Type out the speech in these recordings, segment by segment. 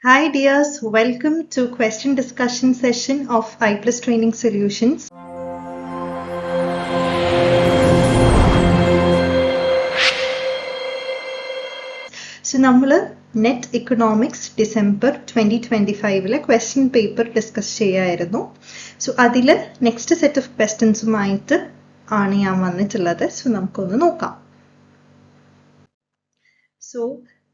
Hi dears, welcome to question discussion session of iPlus Training Solutions. So നമ്മൾ net economics December 2025 question paper discuss ചെയ്യായിരുന്നു. So അതിൽ next set of ക്വസ്റ്റ്യൻസുമായിട്ട് ആണ് ഞാൻ വന്നിട്ടുള്ളത്. So നമുക്കൊന്ന് നോക്കാം. So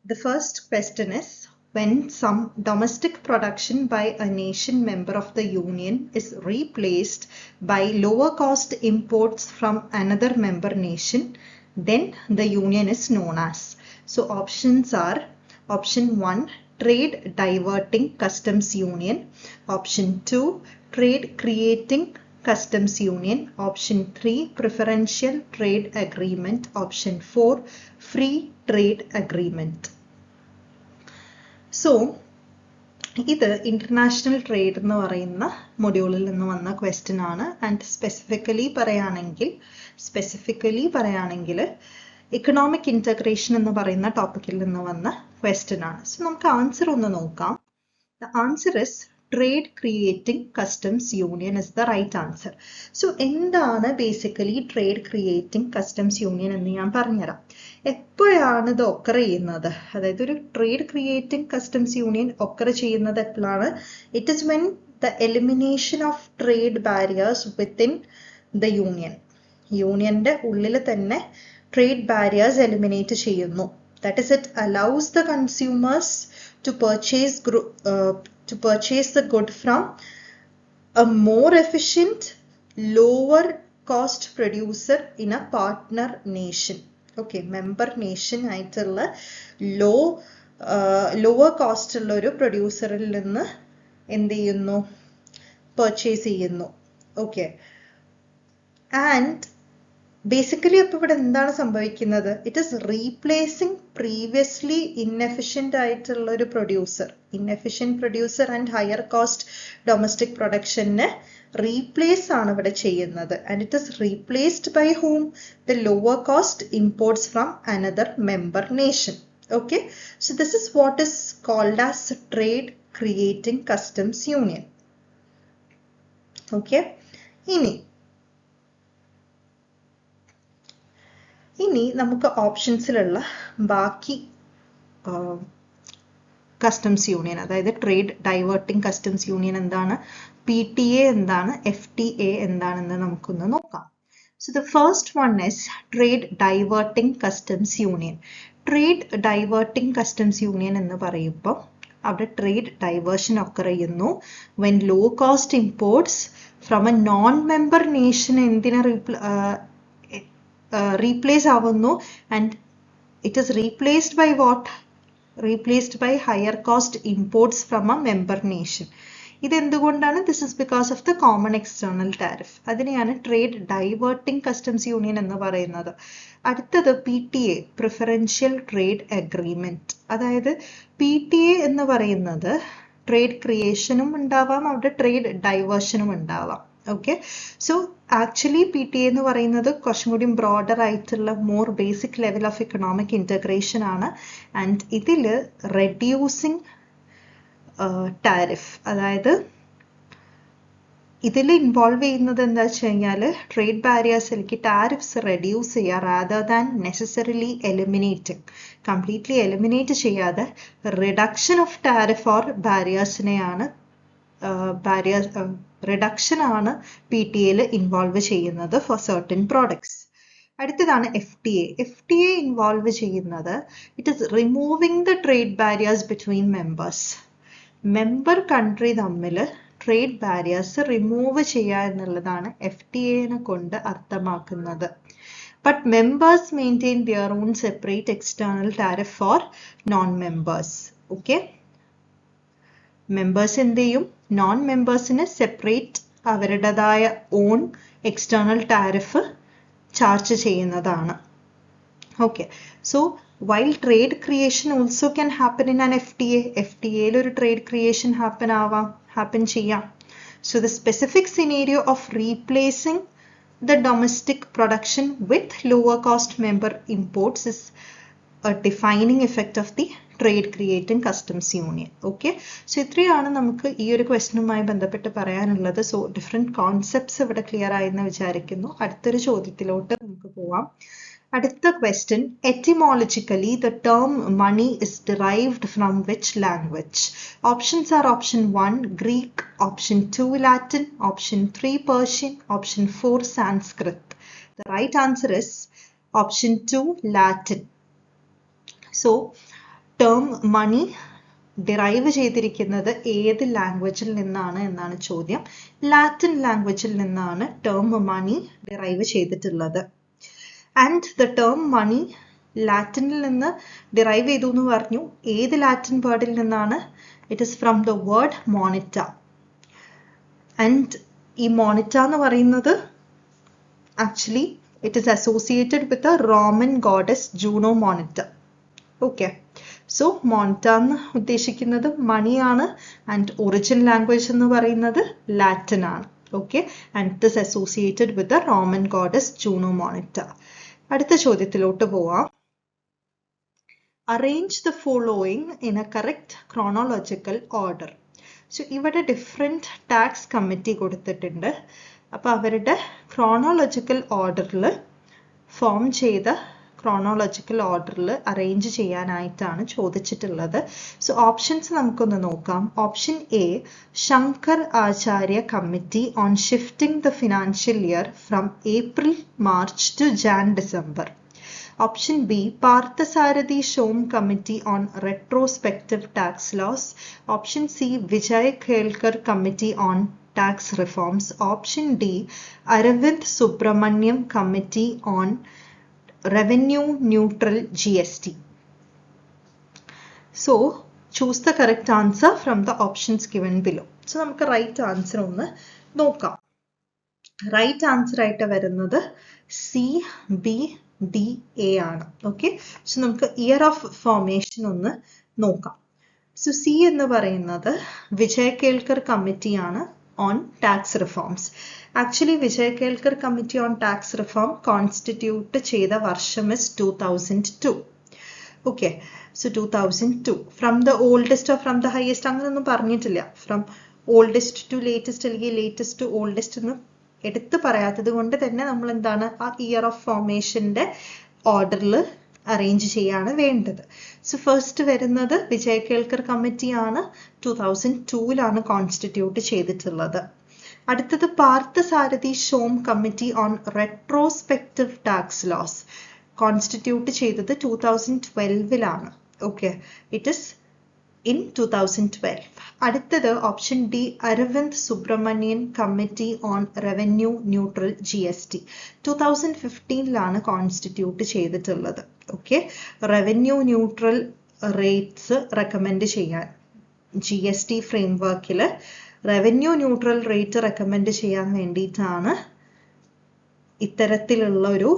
the first question is, when some domestic production by a nation member of the union is replaced by lower cost imports from another member nation, then the union is known as. So options are option 1, trade diverting customs union, option 2, trade creating customs union, option 3, preferential trade agreement, option 4, free trade agreement. So ഇത് international trade എന്ന് പറയുന്ന മൊഡ്യൂളിൽ നിന്ന് വന്ന question ആണ്. And specifically പറയുകയാണെങ്കിൽ economic integration എന്ന് പറയുന്ന ടോപ്പിക്കിൽ നിന്ന് വന്ന ക്വസ്റ്റ്യൻ ആണ്. സോ നമുക്ക് ആൻസർ ഒന്ന് നോക്കാം. The answer is trade creating customs union is the right answer. So എന്താണ് basically trade creating customs union എന്ന് ഞാൻ പറഞ്ഞുതരാം. എപ്പോഴാണ് ഇത് ഒക്കർ ചെയ്യുന്നത്? അതായത് ഒരു trade creating customs union occur ചെയ്യുന്നത് എപ്പോഴാണ്? It is when the elimination of trade barriers within the union. യൂണിയന്റെ ഉള്ളിൽ തന്നെ ട്രേഡ് ബാരിയേഴ്സ് എലിമിനേറ്റ് ചെയ്യുന്നു. That is it allows the consumers to purchase the good from a more efficient, lower cost producer in a partner nation. Okay, member nation ആയിട്ടുള്ള lower cost ഉള്ള ഒരു പ്രൊഡ്യൂസറിൽ നിന്ന് എന്ത് ചെയ്യുന്നു? പർച്ചേസ് ചെയ്യുന്നു. ഓക്കെ, ആൻഡ് ബേസിക്കലി അപ്പോൾ ഇവിടെ എന്താണ് സംഭവിക്കുന്നത്? It is replacing previously inefficient ആയിട്ടുള്ള ഒരു inefficient producer and higher cost domestic പ്രൊഡക്ഷനെ റീപ്ലേസ് ആണ് ഇവിടെ ചെയ്യുന്നത്. And it is replaced by whom? The lower cost imports from another member nation. Okay, so this is what is called as trade creating customs union. Okay, ഇനി നമുക്ക് ഓപ്ഷൻസിലുള്ള ബാക്കി customs union, അതായത് trade diverting customs union എന്താണ്, PTA എന്താണ്, FTA എന്താണെന്ന് നമുക്കൊന്ന് നോക്കാം. So the first one is trade diverting customs union. Trade diverting customs union എന്ന് പറയുമ്പോൾ അവിടെ ട്രേഡ് ഡൈവേർഷൻ ഒക്കർ ചെയ്യുന്നു when low cost imports from a non member nation എന്തിനെ റീപ്ലേസ് ആവുന്നു. And it is replaced by what? Replaced by higher cost imports from a member nation. ഇതെന്തുകൊണ്ടാണ്? This is because of the common external tariff. അതിനെയാണ് trade diverting customs union എന്ന് പറയുന്നത്. അടുത്തത് PTA, preferential trade agreement. അതായത് PTA എന്ന് പറയുന്നത് trade ക്രിയേഷനും ഉണ്ടാവാം, അവിടെ ട്രേഡ് ഡൈവേർഷനും ഉണ്ടാവാം. ഓക്കെ, സോ ആക്ച്വലി PTA എന്ന് പറയുന്നത് കുറച്ചും കൂടി ബ്രോഡർ ആയിട്ടുള്ള more basic level of economic integration ആണ്. ആൻഡ് ഇതിൽ റെഡ്യൂസിങ് ടാരിഫ്, അതായത് ഇതിൽ ഇൻവോൾവ് ചെയ്യുന്നത് എന്താ വെച്ച് കഴിഞ്ഞാൽ ട്രേഡ് ബാരിയേഴ്സിലേക്ക് ടാരിഫ്സ് റെഡ്യൂസ് ചെയ്യുക rather than necessarily eliminating. Completely eliminate ചെയ്യാതെ റിഡക്ഷൻ ഓഫ് ടാരിഫ് ഓർ ബാരിയേഴ്സിനെയാണ് റിഡക്ഷൻ ആണ് PTA ഇൻവോൾവ് ചെയ്യുന്നത് ഫോർ സർട്ടൻ പ്രോഡക്ട്സ്. അടുത്തതാണ് FTA. FTA ഇൻവോൾവ് ചെയ്യുന്നത് it is removing the trade barriers between members. Member country തമ്മിൽ trade barriers remove ചെയ്യുക എന്നുള്ളതാണ് FTA കൊണ്ട് അർത്ഥമാക്കുന്നത്. But members maintain their own separate external tariff for non members. Okay, members എന്ത് ചെയ്യും? Non മെമ്പേഴ്സിന് separate അവരുടേതായ ഓൺ എക്സ്റ്റേണൽ ടാരിഫ് ചാർജ് ചെയ്യുന്നതാണ്. Okay, so while trade creation also can happen in an FTA. FTAയിൽ ഒരു trade creation happen ചെയ്യാം. So the specific scenario of replacing the domestic production with lower cost member imports is a defining effect of the trade creating customs union. Okay, so ഇത്രയാണ് നമുക്ക് ഈ ഒരു ക്വസ്റ്റ്യനുമായി ബന്ധപ്പെട്ട് പറയാനുള്ളത്. So different concepts ഇവിടെ clear ആയെന്ന് വിചാരിക്കുന്നു. അടുത്തൊരു ചോദ്യത്തിലോട്ട് നമുക്ക് പോവാം. അടുത്ത question, etymologically the term money is derived from which language? Options are option 1 Greek, option 2 Latin, option 3 Persian, option 4 Sanskrit. The right answer is option 2 Latin. So term money derive ചെയ്തിരിക്കുന്നത് ഏത് ലാംഗ്വേജിൽ നിന്നാണ് എന്നാണ് ചോദ്യം. ലാറ്റിൻ ലാംഗ്വേജിൽ നിന്നാണ് term money derive ചെയ്തിട്ടുള്ളത്. And the term money ലാറ്റിനിൽ നിന്ന് ഡിറൈവ് ചെയ്തു എന്ന് പറഞ്ഞു. ഏത് ലാറ്റിൻ വേർഡിൽ നിന്നാണ്? It is from the word Moneta. And ഈ മോണിറ്റ എന്ന് പറയുന്നത് actually it is associated with the Roman goddess Juno Moneta. Okay, so Moneta എന്ന് ഉദ്ദേശിക്കുന്നത് മണിയാണ്. ആൻഡ് ഒറിജിൻ ലാംഗ്വേജ് എന്ന് പറയുന്നത് ലാറ്റിൻ ആണ്. Okay, and it is associated with the Roman goddess Juno Moneta. അടുത്ത ചോദ്യത്തിലോട്ട് പോവാം. Arrange the following in a correct chronological order. So ഇവിടെ ഡിഫറെൻറ്റ് ടാക്സ് കമ്മിറ്റി കൊടുത്തിട്ടുണ്ട്. അപ്പോൾ അവരുടെ ക്രോണോളജിക്കൽ ഓർഡറിൽ ഫോം ചെയ്ത ക്രോണോളജിക്കൽ ഓർഡറിൽ അറേഞ്ച് ചെയ്യാനായിട്ടാണ് ചോദിച്ചിട്ടുള്ളത്. സോ ഓപ്ഷൻസ് നമുക്കൊന്ന് നോക്കാം. Option A, Shankar Acharya committee on shifting the financial year from April March to Jan December. Option B, Parthasarathi Shom Committee on Retrospective Tax Laws. Option C, Vijay Khelkar Committee on Tax Reforms. Option D, Aravind Subramaniam Committee on Revenue Neutral GST. So choose the correct answer from the options given below. So നമുക്ക് right answer ഒന്ന് നോക്കാം. Right answer ആയിട്ട് വരുന്നത് C, B, D, A ആണ്. Okay, so നമുക്ക് year of formation ഒന്ന് നോക്കാം. So C എന്ന് പറയുന്നത് വിജയ് കേൽക്കർ കമ്മിറ്റിയാണ് on tax reforms. Actually Vijay Kelkar committee on tax reform constitute ചെയ്ത വർഷം is 2002. Okay, so 2002. From the oldest or from the highest അങ്ങനെയൊന്നും പറഞ്ഞിട്ടില്ല. ഫ്രം ഓൾഡസ്റ്റ് ടു ലേറ്റസ്റ്റ് അല്ലെങ്കിൽ ലേറ്റസ്റ്റ് ടു ഓൾഡസ്റ്റ് എന്ന് എടുത്ത് പറയാത്തത് കൊണ്ട് തന്നെ നമ്മൾ എന്താണ് ആ ഇയർ ഓഫ് ഫോർമേഷന്റെ ഓർഡറിൽ അറേഞ്ച് ചെയ്യാണ് വേണ്ടത്. സോ ഫസ്റ്റ് വരുന്നത് വിജയ് കേൽക്കർ കമ്മിറ്റിയാണ്. 2002 കോൺസ്റ്റിറ്റ്യൂട്ട് ചെയ്തിട്ടുള്ളത്. അടുത്തത് Parthasarathi Shome committee on retrospective tax laws. Constitute ചെയ്തത് 2012. Okay, it is in 2012. അടുത്തത് option D, Arvind Subramanian committee on revenue neutral GST. 2015 constitute ചെയ്തിട്ടുള്ളത്. Okay, revenue neutral rates recommend ചെയ്യാൻ GST ഫ്രെയിംവർക്കിൽ റവന്യൂ ന്യൂട്രൽ റേറ്റ് റെക്കമെൻഡ് ചെയ്യാൻ വേണ്ടിയിട്ടാണ് ഇത്തരത്തിലുള്ള ഒരു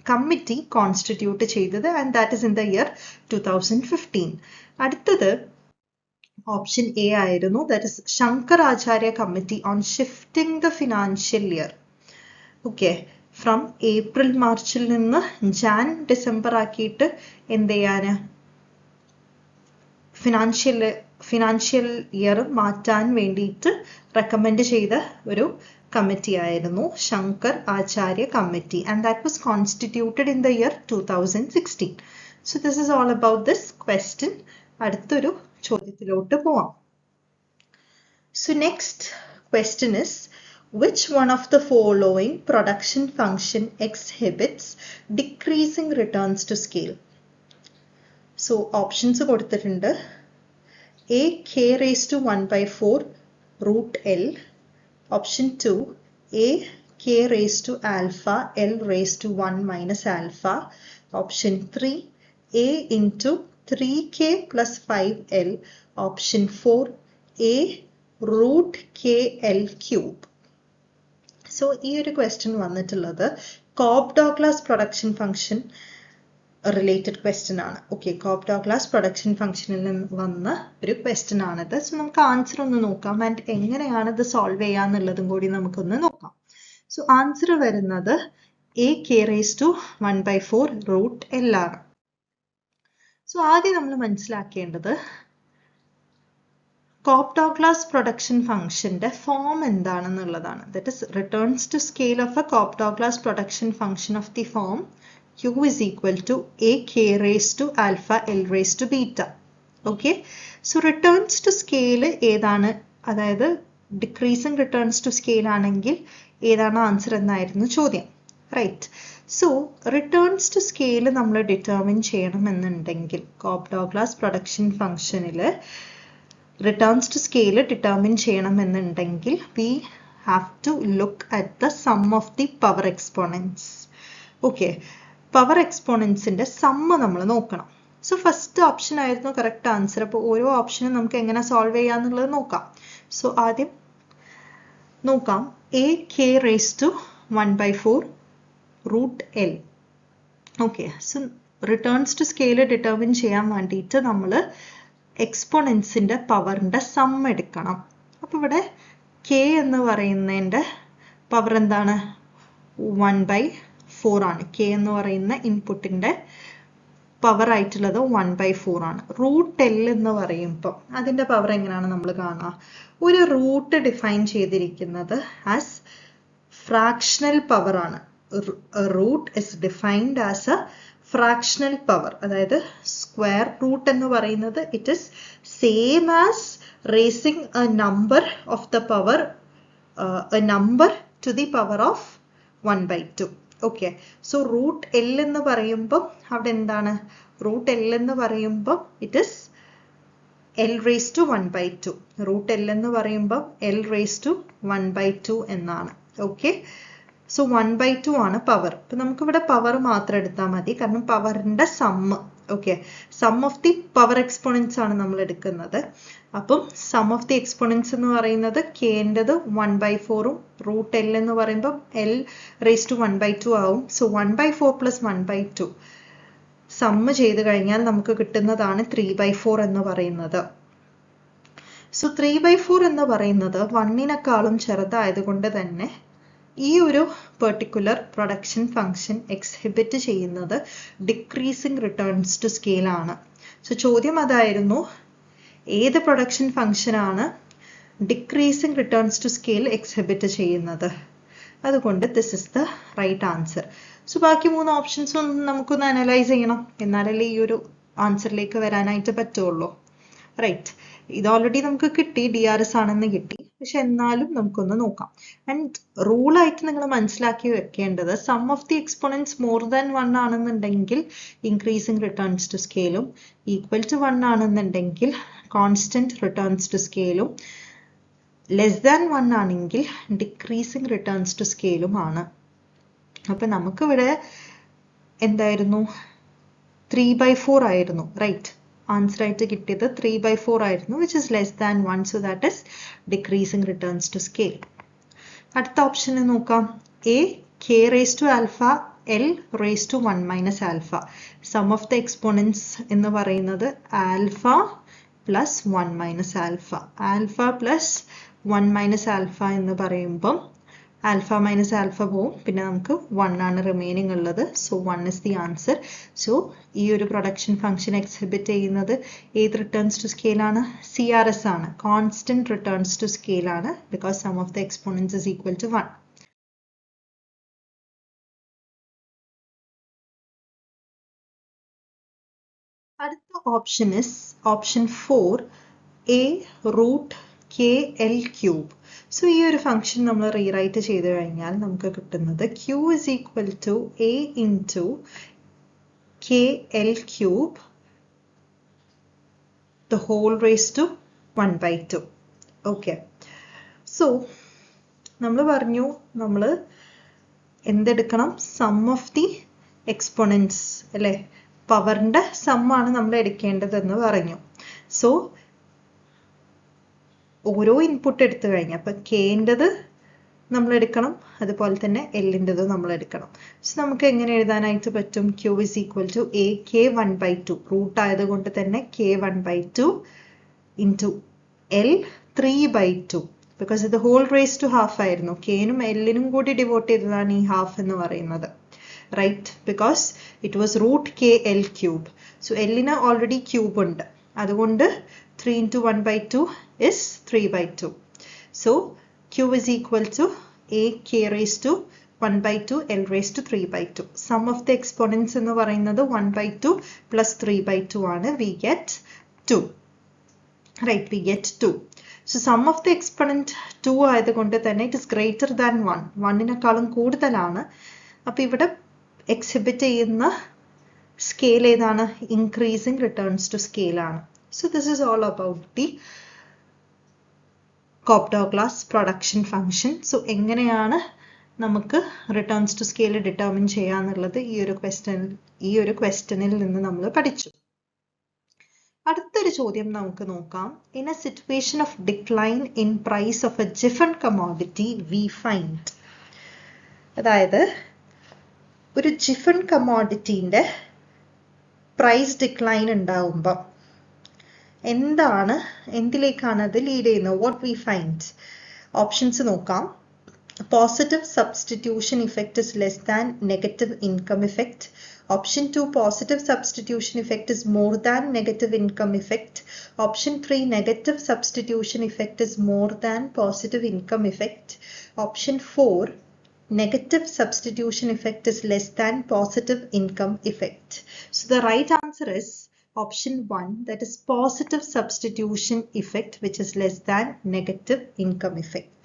കമ്മിറ്റി കോൺസ്റ്റിറ്റ്യൂട്ട് ചെയ്തത്. And that is in the year 2015. അടുത്തത് ഓപ്ഷൻ എ ആയിരുന്നു. That is Shankar Acharya committee on shifting the financial year. Okay, from April മാർച്ചിൽ നിന്ന് ജാൻ ഡിസംബർ ആക്കിയിട്ട് എന്ത് ചെയ്യാൻ ഫിനാൻഷ്യൽ ഇയർ മാറ്റാൻ വേണ്ടിയിട്ട് റെക്കമെൻഡ് ചെയ്ത ഒരു കമ്മിറ്റി ആയിരുന്നു Shankar Acharya committee. And that was constituted in the year 2016. So this is all about this question. അടുത്തൊരു ചോദ്യത്തിലോട്ട് പോവാം. So next question is, which one of the following production function exhibits decreasing returns to scale? So options കൊടുത്തിട്ടുണ്ട്. A, k raised to 1/4 root L. Option 2, A, k raised to alpha L raised to 1 minus alpha. Option 3, A into 3k plus 5L. Option 4, A root KL cube. So ഈ ഒരു question വന്നിട്ടുള്ളത് കോബ്-ഡോഗ്ലാസ് production function related question ആണ്. Okay, കോബ്-ഡോഗ്ലാസ് production ഫംഗ്ഷനിൽ നിന്ന് വന്ന ഒരു question ആണിത്. So നമുക്ക് ആൻസർ ഒന്ന് നോക്കാം ആൻഡ് എങ്ങനെയാണ് ഇത് സോൾവ് ചെയ്യാന്നുള്ളതും കൂടി നമുക്കൊന്ന് നോക്കാം. സോ ആൻസർ വരുന്നത് a k raised to 1 by 4 root L ആണ്. സോ ആദ്യം നമ്മൾ മനസ്സിലാക്കേണ്ടത് Cobb-Douglas production functionന്റെ form എന്താണെന്നുള്ളതാണ്. That is, returns to scale of a Cobb-Douglas production function of the form Q is equal to a k raised to alpha L raised to beta. Okay. So returns to scale ഏതാണ്? അതായത് decreasing returns to scale ആണെങ്കിൽ ഏതാണ് answer എന്നായിരുന്നു ചോദ്യം. Right. So returns to scale നമ്മൾ determine ചെയ്യണമെന്നുണ്ടെങ്കിൽ Cobb-Douglas production ഫംഗ്ഷനിൽ returns to scale determine ചെയ്യണമെന്നുണ്ടെങ്കിൽ we have to look at the sum of the power exponents. Okay, power എക്സ്പോണൻസിന്റെ സമ്മ് നമ്മൾ നോക്കണം. സോ ഫസ്റ്റ് ഓപ്ഷൻ ആയിരുന്നു കറക്റ്റ് ആൻസർ. അപ്പോൾ ഓരോ ഓപ്ഷനും നമുക്ക് എങ്ങനെ സോൾവ് ചെയ്യാന്നുള്ളത് നോക്കാം. സോ ആദ്യം നോക്കാം a k raised to 1 by 4 root L. Okay, so returns to scale determine ചെയ്യാൻ വേണ്ടിയിട്ട് നമ്മൾ എക്സ്പോണൻസിന്റെ പവറിന്റെ സം എടുക്കണം. അപ്പോൾ ഇവിടെ k എന്ന് പറയുന്നതിന്റെ പവർ എന്താണ്? 1 by 4 ആണ്. k എന്ന് പറയുന്ന ഇൻപുട്ടിന്റെ പവർ ആയിട്ടുള്ളത് 1 by 4 ആണ്. റൂട്ട് എൽ എന്ന് പറയുമ്പോൾ അതിന്റെ പവർ എങ്ങനെയാണ് നമ്മൾ കാണുക? ഒരു റൂട്ട് ഡിഫൈൻ ചെയ്തിരിക്കുന്നത് ആസ് ഫ്രാക്ഷണൽ പവർ ആണ്. Root is defined as a fractional power. അതായത് സ്ക്വയർ റൂട്ട് എന്ന് പറയുന്നത് it is same as raising a number of the power a number to the power of 1 by 2. Okay, so root L എന്ന് പറയുമ്പോൾ അവിടെ എന്താണ്? Root L എന്ന് പറയുമ്പോൾ it is L raise to 1 by 2. Root L എന്ന് പറയുമ്പോൾ L raise to 1 by 2 എന്നാണ്. Okay, so 1 by 2 ആണ് പവർ. ഇപ്പം നമുക്കിവിടെ പവർ മാത്രം എടുത്താൽ മതി, കാരണം പവറിന്റെ sum. Okay, sum of the power exponents ആണ് നമ്മൾ എടുക്കുന്നത്. അപ്പം സം ഓഫ് ദി എക്സ്പോണൻസ് എന്ന് പറയുന്നത് കെൻ്റെത് 1 by 4ഉം റൂട്ട് എൽ എന്ന് പറയുമ്പോൾ എൽ റേസ് ടു 1 by 2 ആവും. So 1 by 4 plus 1 by 2 sum ചെയ്ത് കഴിഞ്ഞാൽ നമുക്ക് കിട്ടുന്നതാണ് 3 by 4 എന്ന് പറയുന്നത്. സോ 3 by 4 എന്ന് പറയുന്നത് 1നെക്കാളും ചെറുതായതുകൊണ്ട് തന്നെ ഈ ഒരു പെർട്ടിക്കുലർ പ്രൊഡക്ഷൻ ഫംഗ്ഷൻ എക്സിബിറ്റ് ചെയ്യുന്നത് ഡിക്രീസിങ് റിട്ടേൺസ് ടു സ്കെയിൽ ആണ്. സോ ചോദ്യം അതായിരുന്നു, ഏത് പ്രൊഡക്ഷൻ ഫംഗ്ഷൻ ആണ് decreasing returns to scale exhibit ചെയ്യുന്നത്? അതുകൊണ്ട് this is the right answer. So ബാക്കി 3 ഓപ്ഷൻസും നമുക്കൊന്ന് അനലൈസ് ചെയ്യണം, എന്നാലല്ലേ ഈ ഒരു ആൻസറിലേക്ക് വരാനായിട്ട് പറ്റുള്ളൂ. റൈറ്റ്, ഇത് ഓൾറെഡി നമുക്ക് കിട്ടി, DRS ആണെന്ന് കിട്ടി. പക്ഷെ എന്നാലും നമുക്കൊന്ന് നോക്കാം. ആൻഡ് റൂളായിട്ട് നിങ്ങൾ മനസ്സിലാക്കി വെക്കേണ്ടത്, sum of the exponents more than 1 ആണെന്നുണ്ടെങ്കിൽ ഇൻക്രീസിങ് റിട്ടേൺസ് ടു സ്കെയിലും, ഈക്വൽ ടു 1 ആണെന്നുണ്ടെങ്കിൽ കോൺസ്റ്റന്റ് റിട്ടേൺസ് ടു സ്കെയിലും, ലെസ് ദാൻ 1 ആണെങ്കിൽ ഡിക്രീസിങ് റിട്ടേൺസ് ടു സ്കെയിലും ആണ്. അപ്പം നമുക്കിവിടെ എന്തായിരുന്നു? 3 by 4 ആയിരുന്നു. റൈറ്റ്, ആൻസർ ആയിട്ട് കിട്ടിയത് 3 by 4 ആയിരുന്നു, which is less than 1. So that is decreasing returns to scale. അടുത്ത ഓപ്ഷൻ നോക്കാം. a k raised to alpha L raised to 1 minus alpha. Sum of the exponents എന്ന് പറയുന്നത് alpha plus 1 minus alpha. Alpha plus 1 minus alpha എന്ന് പറയുമ്പം alpha minus alpha പോവും, പിന്നെ നമുക്ക് 1 ആണ് റിമൈനിങ് ഉള്ളത്. So 1 is the answer. So ഈ ഒരു പ്രൊഡക്ഷൻ ഫംഗ്ഷൻ എക്സിബിറ്റ് ചെയ്യുന്നത് ഏത് റിട്ടേൺസ് ടു സ്കെയിൽ ആണ്? CRS ആണ്, കോൺസ്റ്റന്റ് റിട്ടേൺസ് ടു സ്കെയിൽ ആണ്, because sum of the exponents is equal to 1. അടുത്ത option is option 4, a root KL cube. So ഈ ഒരു ഫംഗ്ഷൻ നമ്മൾ റീറൈറ്റ് ചെയ്ത് കഴിഞ്ഞാൽ നമുക്ക് കിട്ടുന്നത് Q is equal to a into KL cube the whole raised to 1 by 2. Okay, so നമ്മൾ പറഞ്ഞു നമ്മൾ എന്തെടുക്കണം? സം ഓഫ് ദി എക്സ്പോണൻസ് അല്ലേ, പവറിന്റെ സമ്മാണ് നമ്മൾ എടുക്കേണ്ടതെന്ന് പറഞ്ഞു. സോ ഓരോ ഇൻപുട്ട് എടുത്തു കഴിഞ്ഞാൽ അപ്പം കെൻ്റെത് നമ്മൾ എടുക്കണം, അതുപോലെ തന്നെ എല്ലിൻ്റെത് നമ്മൾ എടുക്കണം. സോ നമുക്ക് എങ്ങനെ എഴുതാനായിട്ട് പറ്റും? Q is equal to a k 1 by 2. Root ആയതുകൊണ്ട് തന്നെ k 1 by 2 into L 3 by 2. Because ഇത് ഹോൾ റേസ് ടു ഹാഫ് ആയിരുന്നു. കെനും എല്ലിനും കൂടി ഡിവോട്ട് ചെയ്തതാണ് ഈ ഹാഫ് എന്ന് പറയുന്നത്. right? Because it was root KL cube. So L ന് already cube ഉണ്ട്. അതുകൊണ്ട് 3 into 1 by 2 is 3 by 2. So Q is equal to A K raised to 1 by 2 L raised to 3 by 2. Sum of the exponents എന്ന് പറയുന്നത് 1 by 2 plus 3 by 2 ആണ്. We get 2. Right, we get 2. So sum of the exponent 2 ആയതുകൊണ്ട് തന്നെ it is greater than 1. 1-നെക്കാളും കൂടുതലാണ്. അപ്പോൾ ഇവിടെ exhibit ചെയ്യുന്ന scale ഏതാണ്? ഇൻക്രീസിങ് റിട്ടേൺസ് ടു സ്കെയിൽ ആണ്. So this is all about the Cobb-Douglas production function. So എങ്ങനെയാണ് നമുക്ക് റിട്ടേൺസ് ടു സ്കെയിൽ ഡിറ്റർമിൻ ചെയ്യാന്നുള്ളത് ഈ ഒരു ക്വസ്റ്റ്യനിൽ നിന്ന് നമ്മൾ പഠിച്ചു. അടുത്തൊരു ചോദ്യം നമുക്ക് നോക്കാം. In a situation of decline in price of a Giffen commodity we find. അതായത് ഒരു ജിഫൺ കമോഡിറ്റീൻ്റെ പ്രൈസ് ഡിക്ലൈൻ ഉണ്ടാവുമ്പോൾ എന്തിലേക്കാണ് അത് ലീഡ് ചെയ്യുന്നത്? What we find? ഓപ്ഷൻസ് നോക്കാം. Positive substitution effect is less than negative income effect. Option 2, positive substitution effect is more than negative income effect. Option 3, negative substitution effect is more than positive income effect. Option 4, negative substitution effect is less than positive income effect. So the right answer is option 1, that is positive substitution effect, which is less than negative income effect.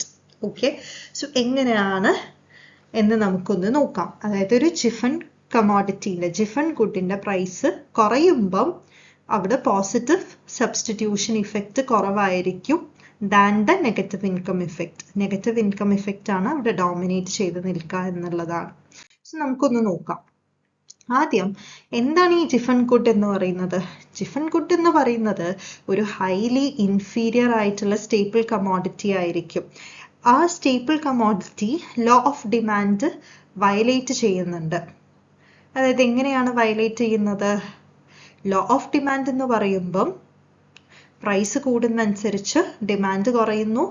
Okay, so എങ്ങനെയാണ് എന്ന് നമുക്കൊന്ന് നോക്കാം. അതായത് ഒരു ജിഫൺ കമോഡിറ്റിൻ്റെ ജിഫൺ ഗുഡിൻ്റെ price കുറയുമ്പം അവിടെ positive substitution effect കുറവായിരിക്കും than the negative income effect. Negative income effect ആണ് അവിടെ ഡോമിനേറ്റ് ചെയ്ത് നിൽക്കുക എന്നുള്ളതാണ്. സോ നമുക്കൊന്ന് നോക്കാം. ആദ്യം എന്താണ് ഈ ജിഫൺ ഗുഡ് എന്ന് പറയുന്നത്? ജിഫൺ ഗുഡ് എന്ന് പറയുന്നത് ഒരു ഹൈലി ഇൻഫീരിയർ ആയിട്ടുള്ള സ്റ്റേപ്പിൾ കമോഡിറ്റി ആയിരിക്കും. ആ staple commodity law of demand violate ചെയ്യുന്നുണ്ട്. അതായത് എങ്ങനെയാണ് വയലേറ്റ് ചെയ്യുന്നത്? ലോ ഓഫ് ഡിമാൻഡ് എന്ന് പറയുമ്പം പ്രൈസ് കൂടുന്നതനുസരിച്ച് ഡിമാൻഡ് കുറയുന്നു,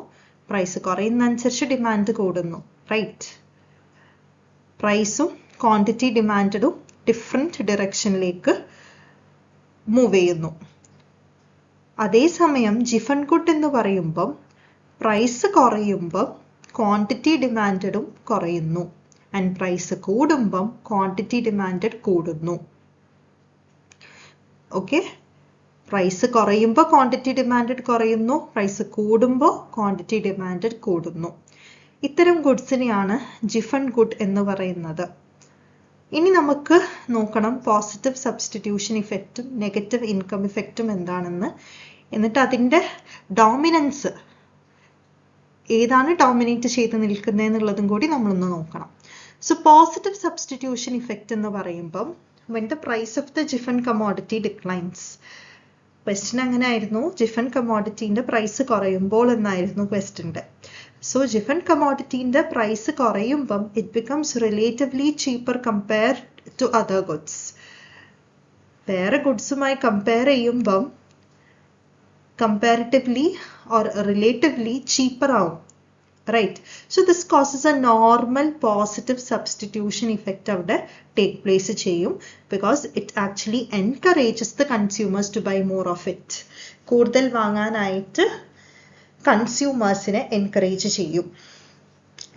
പ്രൈസ് കുറയുന്നതനുസരിച്ച് ഡിമാൻഡ് കൂടുന്നു, റൈറ്റ്? പ്രൈസും ക്വാണ്ടിറ്റി ഡിമാൻഡും ഡിഫറെൻറ്റ് ഡിറക്ഷനിലേക്ക് മൂവ് ചെയ്യുന്നു. അതേസമയം ജിഫൺ ഗുഡ് എന്ന് പറയുമ്പം പ്രൈസ് കുറയുമ്പം ക്വാണ്ടിറ്റി ഡിമാൻഡും കുറയുന്നു, ആൻഡ് പ്രൈസ് കൂടുമ്പം ക്വാണ്ടിറ്റി ഡിമാൻഡ് കൂടുന്നു. ഓക്കെ, പ്രൈസ് കുറയുമ്പോൾ ക്വാണ്ടിറ്റി ഡിമാൻഡ് കുറയുന്നു, പ്രൈസ് കൂടുമ്പോൾ ക്വാണ്ടിറ്റി ഡിമാൻഡ് കൂടുന്നു. ഇത്തരം ഗുഡ്സിനെയാണ് ജിഫൺ ഗുഡ് എന്ന് പറയുന്നത്. ഇനി നമുക്ക് നോക്കണം പോസിറ്റീവ് സബ്സ്റ്റിറ്റ്യൂഷൻ ഇഫക്റ്റും നെഗറ്റീവ് ഇൻകം ഇഫക്റ്റും എന്താണെന്ന്. എന്നിട്ട് അതിൻ്റെ ഡോമിനൻസ് ഏതാണ് ഡോമിനേറ്റ് ചെയ്ത് നിൽക്കുന്നത് എന്നുള്ളതും കൂടി നമ്മളൊന്ന് നോക്കണം. സോ പോസിറ്റീവ് സബ്സ്റ്റിറ്റ്യൂഷൻ ഇഫക്റ്റ് എന്ന് പറയുമ്പം when the price of the given commodity declines. Question അങ്ങനെ ആയിരുന്നു, ജിഫൺ കമോഡിറ്റീൻ്റെ പ്രൈസ് കുറയുമ്പോൾ എന്നായിരുന്നു ക്വസ്റ്റ്യൻ്റെ. സോ ജിഫൺ കമോഡിറ്റീൻ്റെ പ്രൈസ് കുറയുമ്പം it becomes relatively cheaper compared to other goods. വേറെ ഗുഡ്സുമായി കമ്പയർ ചെയ്യുമ്പം comparatively or relatively cheaper out, right? So this causes a normal positive substitution effect avade take place cheyum, because it actually encourages the consumers to buy more of it. Koodal vaanganayittu consumers ine encourage cheyum.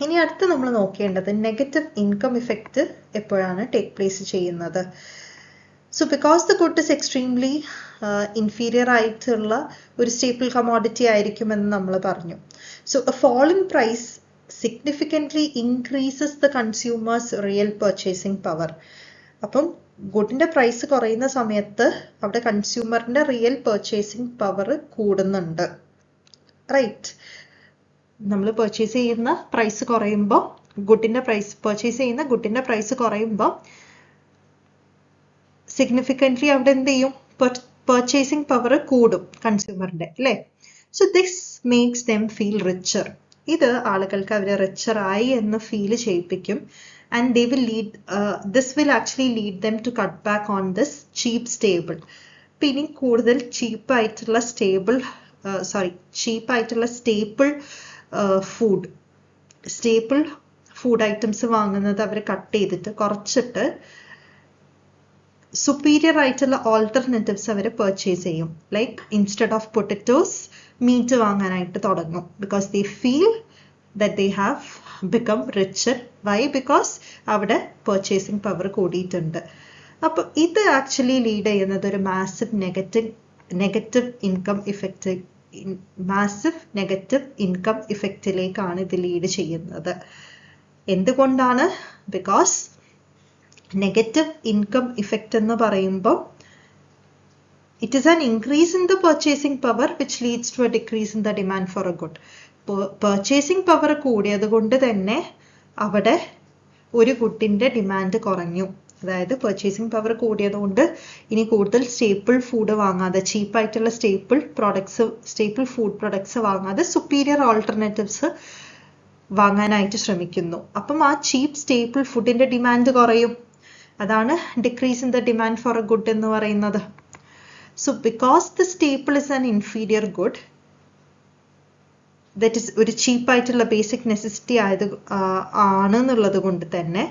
ഇനി അടുത്ത് നമ്മൾ നോക്കേണ്ടത് negative income effect എപ്പോഴാണ് take place ചെയ്യുന്നത്. So because the good is extremely inferior ആയിട്ടുള്ള ഒരു staple commodity ആയിരിക്കുമെന്ന് നമ്മൾ പറഞ്ഞു. So a fall in price significantly increases the consumer's real purchasing power. അപ്പം ഗുഡിൻ്റെ പ്രൈസ് കുറയുന്ന സമയത്ത് അവിടെ കൺസ്യൂമറിൻ്റെ റിയൽ പർച്ചേസിങ് പവർ കൂടുന്നുണ്ട്, റൈറ്റ്? നമ്മൾ പർച്ചേസ് ചെയ്യുന്ന പ്രൈസ് കുറയുമ്പോൾ പർച്ചേസ് ചെയ്യുന്ന ഗുഡിൻ്റെ പ്രൈസ് കുറയുമ്പോൾ സിഗ്നിഫിക്കൻ്റ്ലി അവിടെ എന്ത് ചെയ്യും? പർച്ചേസിങ് പവർ കൂടും കൺസ്യൂമറിൻ്റെ, അല്ലേ? So this makes them feel richer. ഇത് ആളുകൾക്ക് അവർ റിച്ചർ ആയി എന്ന് ഫീൽ ചെയ്യിപ്പിക്കും. And they will this will actually lead them to cut back on this cheap stable. അപ്പം ഇനി കൂടുതൽ ചീപ്പായിട്ടുള്ള സ്റ്റേപ്പിൾ ഫുഡ് ഐറ്റംസ് വാങ്ങുന്നത് അവർ കട്ട് ചെയ്തിട്ട് കുറച്ചിട്ട് superior ആയിട്ടുള്ള alternatives അവർ purchase ചെയ്യും. Like instead of potatoes, meat വാങ്ങാനായിട്ട് തുടങ്ങും. Because they feel that they have become richer. Why? Because അവിടെ purchasing power കൂടിയിട്ടുണ്ട്. അപ്പോൾ ഇത് actually lead ചെയ്യുന്നത് ഒരു massive negative income effectലേക്കാണ് ഇത് lead ചെയ്യുന്നത്. എന്തുകൊണ്ടാണ്? Because negative income effect എന്ന് പറയുമ്പോൾ it is an increase in the purchasing power which leads to a decrease in the demand for a good. Purchasing power കൂടിയത് കൊണ്ട് തന്നെ അവിടെ ഒരു ഗുഡിന്റെ ഡിമാൻഡ് കുറഞ്ഞു. അതായത് purchasing power കൂടിയത് കൊണ്ട് ഇനി കൂടുതൽ സ്റ്റേപ്പിൾ ഫുഡ് വാങ്ങാതെ ചീപ്പായിട്ടുള്ള സ്റ്റേപ്പിൾ ഫുഡ് പ്രൊഡക്ട്സ് വാങ്ങാതെ superior alternatives വാങ്ങാനായിട്ട് ശ്രമിക്കുന്നു. അപ്പം ആ ചീപ്പ് സ്റ്റേപ്പിൾ ഫുഡിന്റെ ഡിമാൻഡ് കുറയും. അതാണ് decrease in the demand for a good എന്ന് പറയുന്നത്. So because the staple is an inferior good, that is ഒരു cheap ആയിട്ടുള്ള basic necessity ആണെന്നുള്ളത് കൊണ്ട് തന്നെ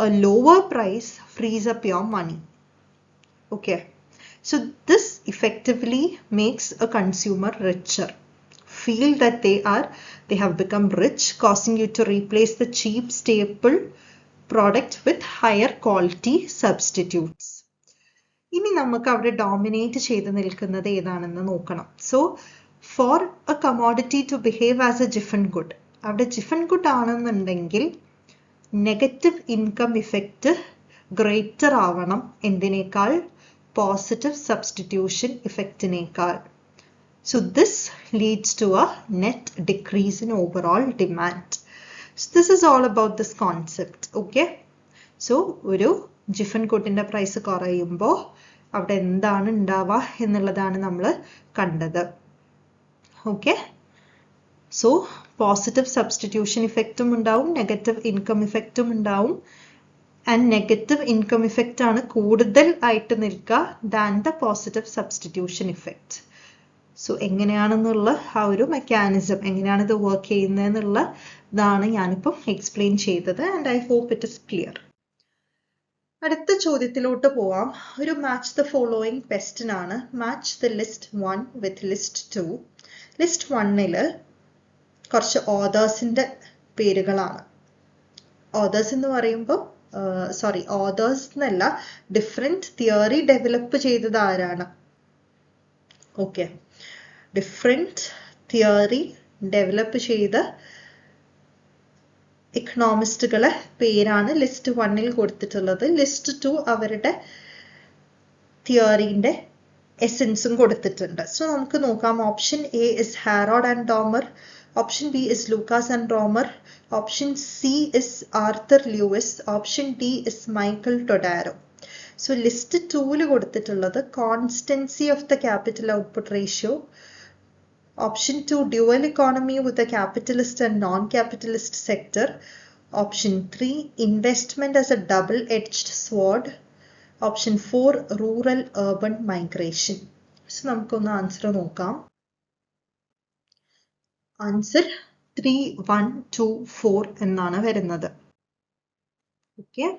a lower price frees up your money. Okay. So this effectively makes a consumer richer. Feel that they have become rich, causing you to replace the cheap staple product with higher quality substitutes. ഇനി നമുക്ക് അവിടെ dominate ചെയ്ത് നിൽക്കുന്നത് ഏതാണെന്ന് നോക്കണം. So for a commodity to behave as a Giffen good, അവിടെ Giffen good ആണെന്നുണ്ടെങ്കിൽ negative income effect greater ആവണം എന്തിനേക്കാൾ? പോസിറ്റീവ് സബ്സ്റ്റിറ്റ്യൂഷൻ ഇഫക്റ്റിനേക്കാൾ. So this leads to a net decrease in overall demand. So this is all about this concept. Okay. So ഒരു ജിഫൻ ഗുഡിന്റെ price കുറയുമ്പോൾ അവിടെ എന്താണ് ഉണ്ടാവുക എന്നുള്ളതാണ് നമ്മൾ കണ്ടത്. ഓക്കെ. സോ പോസിറ്റീവ് സബ്സ്റ്റിറ്റ്യൂഷൻ ഇഫക്റ്റും ഉണ്ടാവും, നെഗറ്റീവ് ഇൻകം ഇഫക്റ്റും ഉണ്ടാവും. ആൻഡ് നെഗറ്റീവ് ഇൻകം ഇഫക്റ്റ് ആണ് കൂടുതൽ ആയിട്ട് നിൽക്കുക than the positive substitution effect. So എങ്ങനെയാണെന്നുള്ള ആ ഒരു മെക്കാനിസം, എങ്ങനെയാണ് ഇത് വർക്ക് ചെയ്യുന്നതെന്നുള്ളതാണ് ഞാനിപ്പം എക്സ്പ്ലെയിൻ ചെയ്തത്. And I hope it is clear. അടുത്ത ചോദ്യത്തിലോട്ട് പോവാം. ഒരു മാച്ച് ദ ഫോളോയിങ് ക്വസ്റ്റ്യൻ ആണ്. Match the list 1 with list 2. List 1 കുറച്ച് ഓതേഴ്സിന്റെ പേരുകളാണ്. ഓതേഴ്സ് എന്ന് പറയുമ്പോൾ ഓതേഴ്സ് എന്നല്ല, ഡിഫറെന്റ് തിയറി ഡെവലപ്പ് ചെയ്തത് ആരാണ്? ഓക്കെ, ഡിഫറെന്റ് തിയറി ഡെവലപ്പ് ചെയ്ത ഇക്കണോമിസ്റ്റുകളെ പേരാണ് ലിസ്റ്റ് 1 കൊടുത്തിട്ടുള്ളത്. ലിസ്റ്റ് 2 അവരുടെ തിയറിന്റെ എസെൻസും കൊടുത്തിട്ടുണ്ട്. സോ നമുക്ക് നോക്കാം. Option A is Harrod and Domar, option B is Lucas and Romer, option C is Arthur Lewis, option D is Michael Todaro. So list 2 കൊടുത്തിട്ടുള്ളത് constancy of the capital output ratio, option 2 dual economy with a capitalist and non-capitalist sector, option 3 investment as a double-edged sword, option 4 rural urban migration. So നമുക്കൊന്ന് answer നോക്കാം. Answer 3, 1, 2, 4 എന്നാണ് വരുന്നത്. Okay,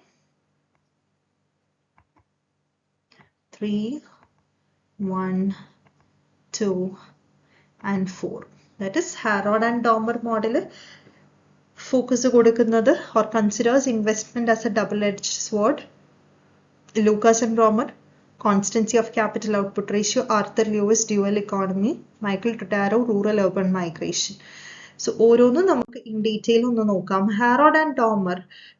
3, 1, 2 and 4. That is Harrod and Dormer model focus കൊടുക്കുന്നത് or considers investment as a double-edged sword. Lucas and Dormer constancy of capital output ratio, Arthur Lewis dual economy, Michael Todaro rural urban migration. So ഓരോന്നും നമുക്ക് in detail ഒന്ന് നോക്കാം. Harrod and Dormer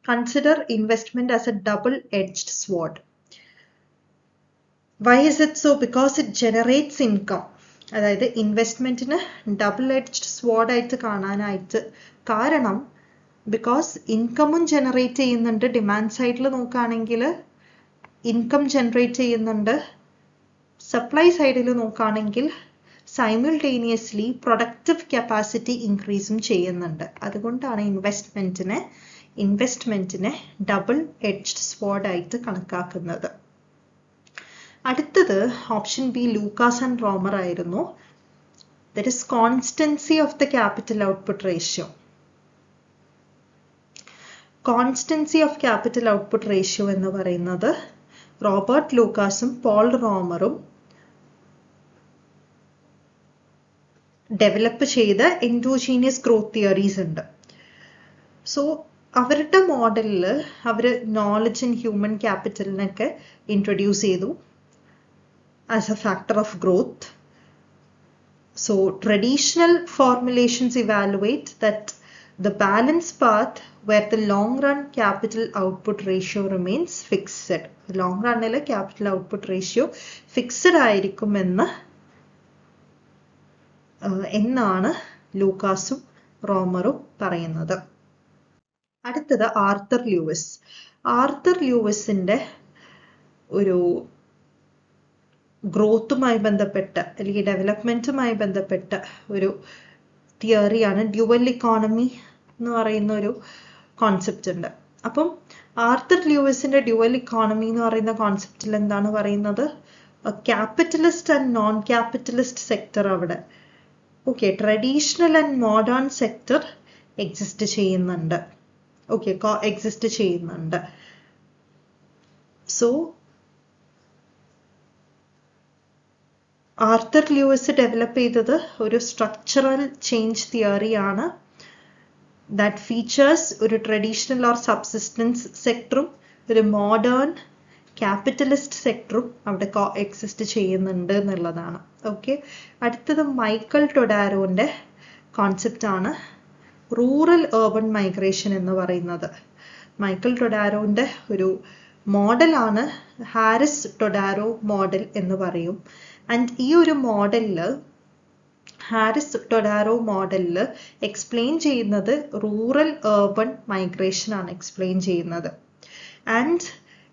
consider investment as a double-edged sword. Why is it so? Because it generates income. അതായത് ഇൻവെസ്റ്റ്മെന്റിന് double edged സ്വാഡ് ആയിട്ട് കാണാനായിട്ട് കാരണം because ഇൻകമും generate ചെയ്യുന്നുണ്ട്. Demand സൈഡിൽ നോക്കുകയാണെങ്കിൽ ഇൻകം ജനറേറ്റ് ചെയ്യുന്നുണ്ട്. സപ്ലൈ സൈഡിൽ നോക്കുകയാണെങ്കിൽ സൈമിൾട്ടേനിയസ്ലി പ്രൊഡക്റ്റീവ് കപ്പാസിറ്റി ഇൻക്രീസും ചെയ്യുന്നുണ്ട്. അതുകൊണ്ടാണ് ഇൻവെസ്റ്റ്മെന്റിനെ ഡബിൾ എഡ്ജ്ഡ് സ്വാഡ് ആയിട്ട് കണക്കാക്കുന്നത്. അടുത്തത് option B Lucas and Romer ആയിരുന്നു. That is constancy of the capital output ratio. Constancy of capital output ratio എന്ന് പറയുന്നത് റോബർട്ട് ലൂക്കാസും പോൾ റോമറും ഡെവലപ്പ് ചെയ്ത എൻഡോജീനിയസ് ഗ്രോത്ത് തിയറീസ് ഉണ്ട്. സോ അവരുടെ മോഡലിൽ അവർ നോളജ് ഇൻ ഹ്യൂമൻ ക്യാപിറ്റലിനൊക്കെ ഇൻട്രൊഡ്യൂസ് ചെയ്തു as a factor of growth. So traditional formulations evaluate that the balance path where the long run capital output ratio remains fixed. Long run capital output ratio fixed ആയിരിക്കും എന്നാണ് ലൂക്കാസും റോമറും പറയുന്നത്. അടുത്തത് Arthur Luis. Arthur ലൂയിസിന്റെ ഒരു ഗ്രോത്തുമായി ബന്ധപ്പെട്ട അല്ലെങ്കിൽ ഡെവലപ്മെന്റുമായി ബന്ധപ്പെട്ട ഒരു തിയറിയാണ് dual economy എന്ന് പറയുന്ന ഒരു കോൺസെപ്റ്റ് ഉണ്ട്. അപ്പം ആർത്തർ ലൂയിസിന്റെ ഡ്യുവൽ ഇക്കോണമി എന്ന് പറയുന്ന കോൺസെപ്റ്റിൽ എന്താണ് പറയുന്നത്? Capitalist and non capitalist sector അവിടെ traditional and modern sector exist ചെയ്യുന്നുണ്ട്. എക്സിസ്റ്റ് ചെയ്യുന്നുണ്ട്. സോ ആർത്തർ ലൂയിസ് ഡെവലപ്പ് ചെയ്തത് ഒരു സ്ട്രക്ചറൽ ചേഞ്ച് തിയറിയാണ്. ദാറ്റ് ഫീച്ചേഴ്സ് ഒരു ട്രഡീഷണൽ ഓർ സബ്സിസ്റ്റൻസ് സെക്ടറും ഒരു മോഡേൺ ക്യാപിറ്റലിസ്റ്റ് സെക്ടറും അവിടെ എക്സിസ്റ്റ് ചെയ്യുന്നുണ്ട് എന്നുള്ളതാണ്. അടുത്തത് മൈക്കൽ ടൊഡാരോന്റെ കോൺസെപ്റ്റ് ആണ് റൂറൽ ഏർബൺ മൈഗ്രേഷൻ എന്ന് പറയുന്നത്. മൈക്കൽ ടൊഡാരോന്റെ ഒരു മോഡലാണ് ഹാരിസ് ടൊഡാരോ മോഡൽ എന്ന് പറയും. ആൻഡ് ഈ ഒരു മോഡലില് ഹാരിസ് ടൊഡാരോ മോഡലില് എക്സ്പ്ലെയിൻ ചെയ്യുന്നത് റൂറൽ ഏർബൺ മൈഗ്രേഷൻ ആണ് എക്സ്പ്ലെയിൻ ചെയ്യുന്നത്. And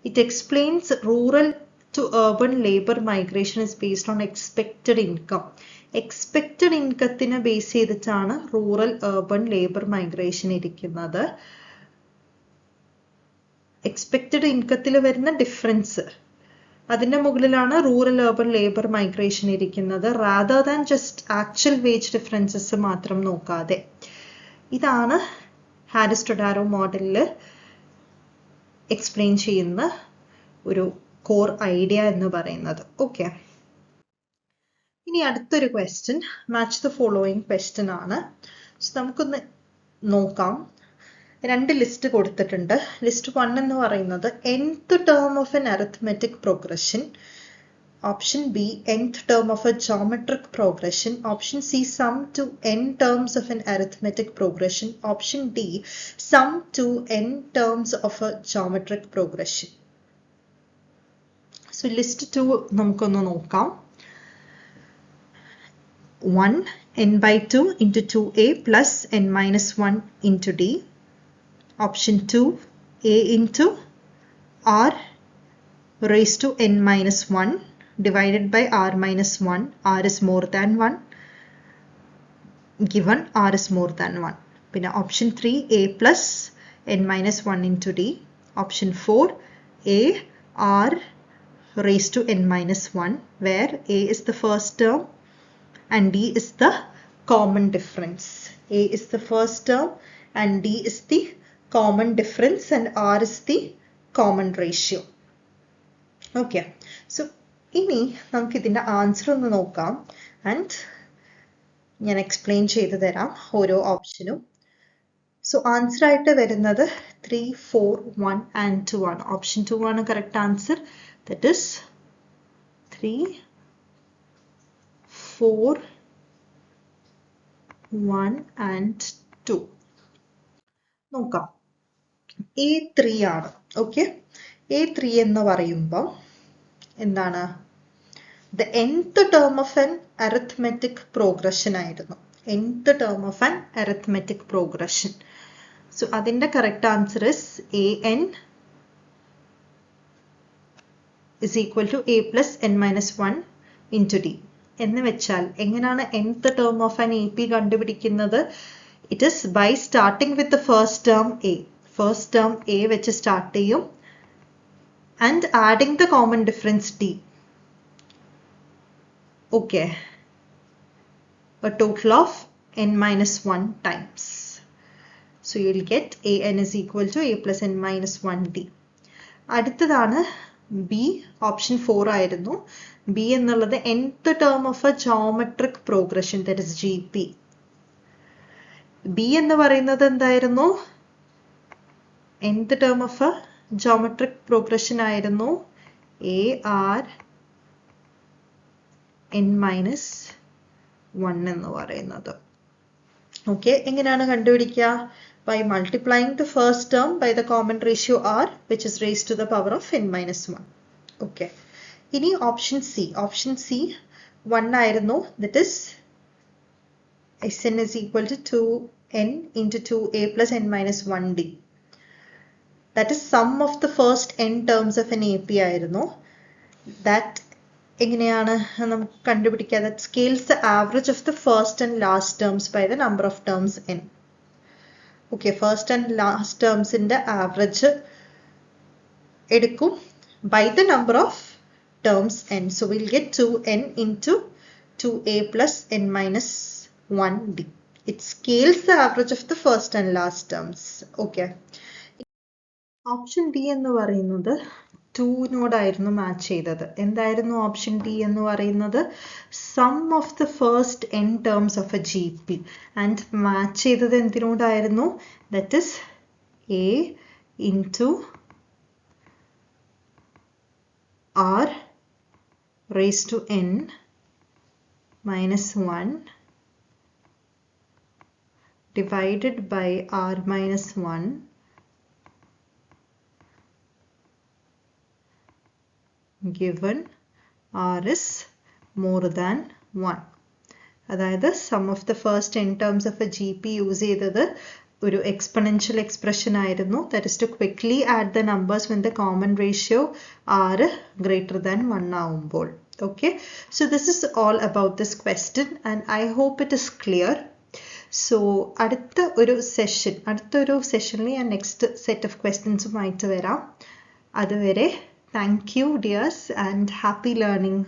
it explains rural to urban labour migration is based on expected income. Expected ഇൻകത്തിനെ ബേസ് ചെയ്തിട്ടാണ് റൂറൽ ഏർബൺ ലേബർ മൈഗ്രേഷൻ ഇരിക്കുന്നത്. എക്സ്പെക്റ്റഡ് ഇൻകത്തിൽ വരുന്ന ഡിഫറൻസ് അതിന്റെ മുകളിലാണ് റൂറൽ ഏർബൺ ലേബർ മൈഗ്രേഷൻ ഇരിക്കുന്നത്, rather than just actual wage differences മാത്രം നോക്കാതെ. ഇതാണ് ഹാരിസ് ടൊഡാരോ മോഡലിൽ എക്സ്പ്ലെയിൻ ചെയ്യുന്ന ഒരു കോർ ഐഡിയ എന്ന് പറയുന്നത്. ഇനി അടുത്തൊരു question match the following question ആണ്. നമുക്കൊന്ന് നോക്കാം. രണ്ട് ലിസ്റ്റ് കൊടുത്തിട്ടുണ്ട്. ലിസ്റ്റ് 1 എന്ന് പറയുന്നത് nth term of an arithmetic progression, option B nth term of a geometric progression, option C sum to n terms of an arithmetic progression, option D sum to n terms of a geometric progression. So list 2 നമുക്കൊന്ന് നോക്കാം. 1 n/2 into 2a plus n-1 into d. Option 2 a into r raised to n-1 divided by r-1. r is more than 1 given r is more than 1. Pinna option 3 a plus n-1 into d. Option 4 a r raised to n-1 where a is the first term and d is the common difference. A is the first term and d is the common difference and r is the common ratio. So ഇനി നമുക്ക് ഇതിന്റെ answer ഒന്ന് നോക്കാം and ഞാൻ explain ചെയ്തു തരാം ഓരോ ഓപ്ഷനും. സോ ആൻസർ ആയിട്ട് വരുന്നത് 3, 4, 1 and 2 ആണ്. ഓപ്ഷൻ 2 ആണ് correct answer. That is 3, 4, 1 and 2. നോക്കാം. A3 ആണ്. A3 എന്ന് പറയുമ്പോൾ എന്താണ്? The nth term of an arithmetic progression ആയിരുന്നു. nth term of an arithmetic progression. So അതിന്റെ correct answer is an is equal to a plus n-1 into d. എന്ന് വെച്ചാൽ എങ്ങനെയാണ് nth term of an AP കണ്ടുപിടിക്കുന്നത്? It is by starting with the first term a. First term a വെച്ച് start ചെയ്യും and adding the common difference d. A total of n-1 times. So you'll get an is equal to a plus n minus 1d. അടുത്തതാണ് B, option 4 ആയിരുന്നു. B എന്നുള്ളത് nth term of a geometric progression, that is GP. B എന്ന് പറയുന്നത് എന്തായിരുന്നു? nth term of a geometric progression ആയിരുന്നു AR n minus 1 എന്ന് പറയുന്നത്. Okay, എങ്ങനെയാണ് കണ്ടുപിടിക്കുക? By multiplying the first term by the common ratio r, which is raised to the power of n minus 1. Okay. ഇനി option C. Option C 1 ആയിരുന്നു. That is Sn is equal to 2n into 2a plus n minus 1d. That is sum of the first n terms of an AP ആയിരുന്നു. That എങ്ങനെയാണ് നമുക്ക് കണ്ടുപിടിക്കുക? That scales the average of the first and last terms by the number of terms n. Okay, first and last terms in the average എടുക്കും by the number of terms n. So we'll get 2n into 2a plus n minus 1d. It scales the average of the first and last terms. Okay. Option D എന്ന് പറയുന്നത് 2 നോടായിരുന്നു match ചെയ്തത്. എന്തായിരുന്നു option D എന്ന് പറയുന്നത്? Sum of the first n terms of a GP. And match ചെയ്തത് എന്തിനോടായിരുന്നു? That is a into r raised to n minus 1 divided by r minus 1 given r is more than 1. അതായത് sum of the first n terms of a GP use ചെയ്തത് ഒരു exponential expression ആയിരുന്നു. That is to quickly add the numbers when the common ratio r greater than 1 ആവുമ്പോൾ. Okay, so this is all about this question and I hope it is clear. So അടുത്ത ഒരു സെഷനിൽ ഞാൻ next set of ക്വസ്റ്റ്യൻസുമായിട്ട് വരാം. അതുവരെ thank you dears and happy learning.